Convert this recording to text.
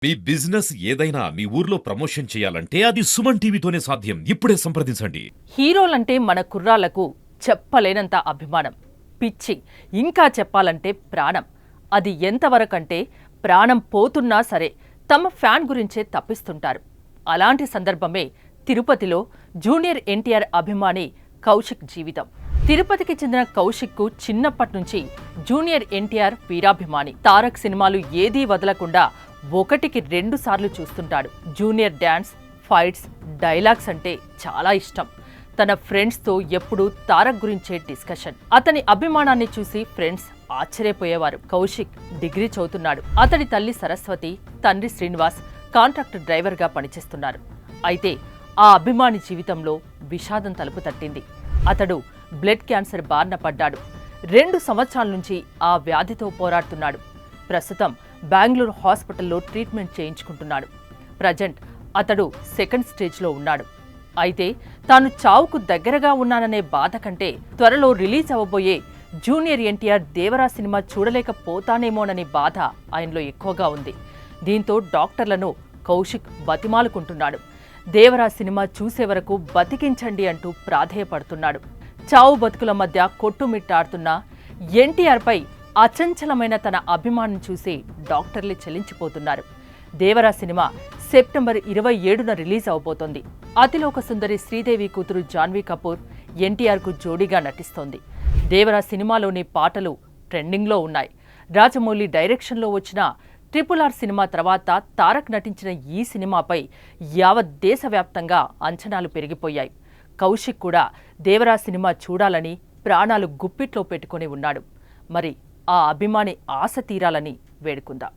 మీ business ఏదైనా మీ ఊర్లో promotion చేయాలంటే అది సుమన్ టీవీతోనే సాధ్యం. ఇప్పుడే సంప్రదించండి. హీరోలంటే మన కుర్రాళ్లకు చెప్పలేనంత అభిమానం, పిచ్చి, ఇంకా చెప్పాలంటే ప్రాణం. అది ఎంతవరకంటే ప్రాణం పోతున్నా సరే తమ ఫ్యాన్ గురించే తప్పిస్తుంటారు. అలాంటి సందర్భమే తిరుపతిలో జూనియర్ ఎన్టీఆర్ అభిమాని కౌశిక్ జీవితం. తిరుపతికి చెందిన కౌశిక్కు చిన్నప్పటి నుంచి జూనియర్ ఎన్టీఆర్ వీరాభిమాని. తారక్ సినిమాలు ఏదీ వదలకుండా 1కి 2 సార్లు చూస్తుంటాడు. జూనియర్ డ్యాన్స్, ఫైట్స్, డైలాగ్స్ అంటే చాలా ఇష్టం. తన ఫ్రెండ్స్తో ఎప్పుడూ తారక్ గురించే డిస్కషన్. అతని అభిమానాన్ని చూసి ఫ్రెండ్స్ ఆశ్చర్యపోయేవారు. కౌశిక్ డిగ్రీ చదువుతున్నాడు. అతడి తల్లి సరస్వతి, తండ్రి శ్రీనివాస్ కాంట్రాక్టర్ డ్రైవర్గా పనిచేస్తున్నారు. అయితే ఆ అభిమాని జీవితంలో విషాదం తలుపు తట్టింది. అతడు బ్లడ్ క్యాన్సర్ బారిన పడ్డాడు. 2 సంవత్సరాల నుంచి ఆ వ్యాధితో పోరాడుతున్నాడు. ప్రస్తుతం బెంగళూరు హాస్పిటల్లో ట్రీట్మెంట్ చేయించుకుంటున్నాడు. ప్రజెంట్ అతడు 2nd స్టేజ్లో ఉన్నాడు. అయితే తాను చావుకు దగ్గరగా ఉన్నాననే బాధ కంటే త్వరలో రిలీజ్ అవ్వబోయే జూనియర్ ఎన్టీఆర్ దేవరా సినిమా చూడలేకపోతానేమోనని బాధ ఆయనలో ఎక్కువగా ఉంది. దీంతో డాక్టర్లను కౌశిక్ బతిమాలుకుంటున్నాడు. దేవరా సినిమా చూసే వరకు బతికించండి అంటూ ప్రాధేయపడుతున్నాడు. చావు బతుకుల మధ్య కొట్టుమిట్టాడుతున్న ఎన్టీఆర్పై అచంచలమైన తన అభిమానం చూసి డాక్టర్లే చెల్లించిపోతున్నారు. దేవరా సినిమా సెప్టెంబర్ 27న రిలీజ్ అవబోతోంది. అతిలోక సుందరి శ్రీదేవి కూతురు జాన్వీ కపూర్ ఎన్టీఆర్కు జోడీగా నటిస్తోంది. దేవరా సినిమాలోని పాటలు ట్రెండింగ్లో ఉన్నాయి. రాజమౌళి డైరెక్షన్లో వచ్చిన RRR సినిమా తర్వాత తారక్ నటించిన ఈ సినిమాపై యావత్ దేశవ్యాప్తంగా అంచనాలు పెరిగిపోయాయి. కౌశిక్ కూడా దేవరా సినిమా చూడాలని ప్రాణాలు గుప్పిట్లో పెట్టుకుని ఉన్నాడు. మరి ఆ అభిమాని ఆశ తీరాలని వేడుకుందాం.